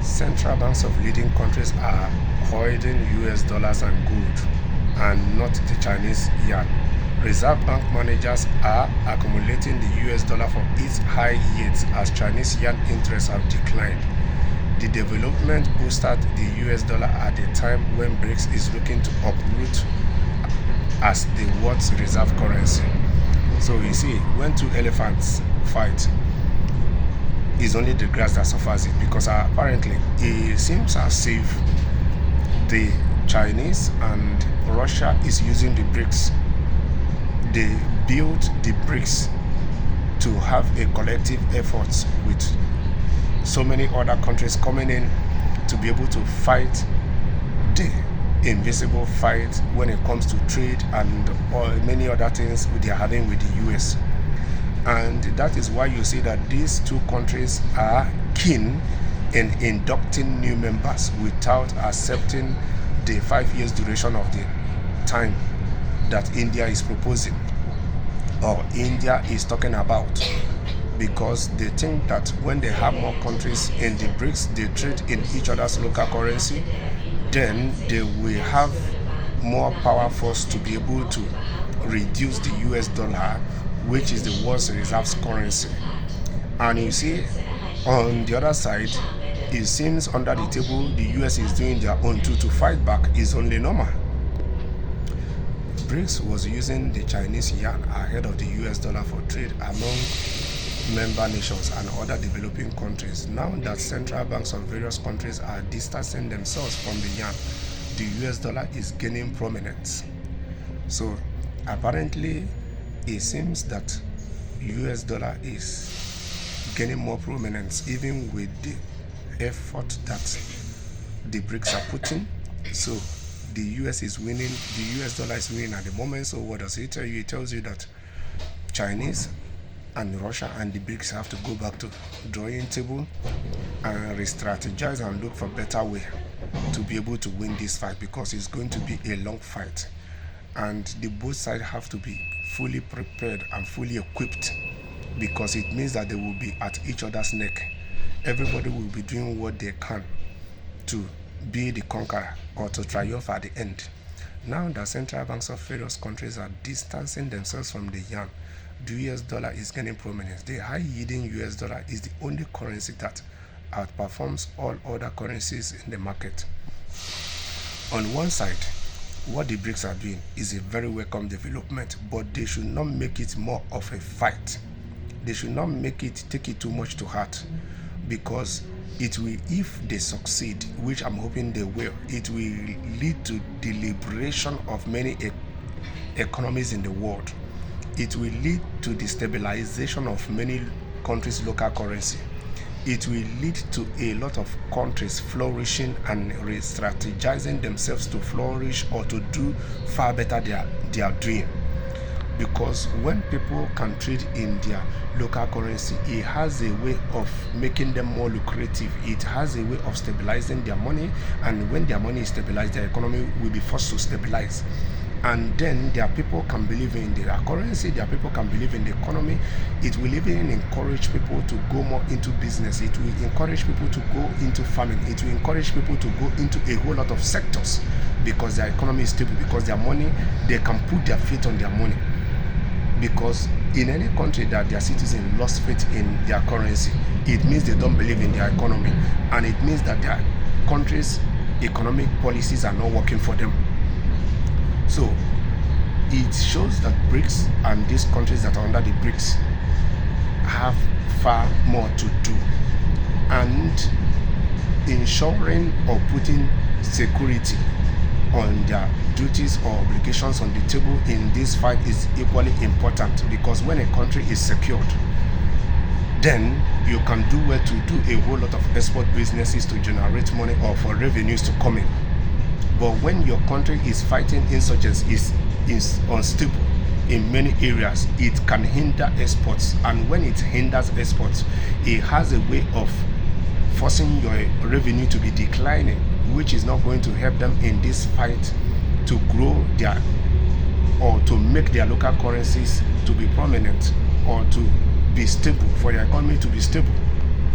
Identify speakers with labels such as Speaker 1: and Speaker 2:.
Speaker 1: Central banks of leading countries are hoarding US dollars and gold, and not the Chinese yuan. Reserve bank managers are accumulating the US dollar for its high yields as Chinese yuan interests have declined. The development boosted the US dollar at a time when BRICS is looking to uproot as the world's reserve currency. So you see, when two elephants fight, it's only the grass that suffers it, because apparently it seems as if the Chinese and Russia is using the BRICS. They built the BRICS to have a collective effort with so many other countries coming in to be able to fight the invisible fight when it comes to trade and many other things they are having with the US. And that is why you see that these two countries are keen in inducting new members without accepting the 5 years duration of the time that India is proposing, or India is talking about, because they think that when they have more countries in the BRICS, they trade in each other's local currency, then they will have more power force to be able to reduce the US dollar, which is the world's reserve currency. And you see, on the other side, it seems under the table the US is doing their own too to fight back is only normal. BRICS was using the Chinese yuan ahead of the US dollar for trade among member nations and other developing countries. Now that central banks of various countries are distancing themselves from the yuan, the US dollar is gaining prominence. So apparently it seems that US dollar is gaining more prominence even with the effort that the BRICS are putting. So the US is winning, the US dollar is winning at the moment. So what does it tell you? It tells you that Chinese and Russia and the BRICS have to go back to drawing table and re-strategize and look for better way to be able to win this fight, because it's going to be a long fight, and the both sides have to be fully prepared and fully equipped, because it means that they will be at each other's neck. Everybody will be doing what they can to be the conqueror or to triumph at the end. Now that central banks of various countries are distancing themselves from the yuan, the US dollar is gaining prominence. The high-yielding US dollar is the only currency that outperforms all other currencies in the market. On one side, what the BRICS are doing is a very welcome development, but they should not make it more of a fight. They should not take it too much to heart, because it will, if they succeed, which I'm hoping they will, it will lead to the liberation of many economies in the world. It will lead to the stabilization of many countries' local currency. It will lead to a lot of countries flourishing and re-strategizing themselves to flourish or to do far better they are doing. Because when people can trade in their local currency, it has a way of making them more lucrative. It has a way of stabilizing their money, and when their money is stabilized, their economy will be forced to stabilize. And then their people can believe in their currency, their people can believe in the economy. It will even encourage people to go more into business. It will encourage people to go into farming. It will encourage people to go into a whole lot of sectors, because their economy is stable, because their money, they can put their faith on their money. Because in any country that their citizens lost faith in their currency, it means they don't believe in their economy, and it means that their country's economic policies are not working for them. So it shows that BRICS and these countries that are under the BRICS have far more to do, and ensuring or putting security on their duties or obligations on the table in this fight is equally important, because when a country is secured, then you can do well to do a whole lot of export businesses to generate money or for revenues to come in. But when your country is fighting insurgents, is unstable in many areas, it can hinder exports, and when it hinders exports, it has a way of forcing your revenue to be declining, which is not going to help them in this fight to grow their, or to make their local currencies to be prominent, or to be stable, for their economy to be stable.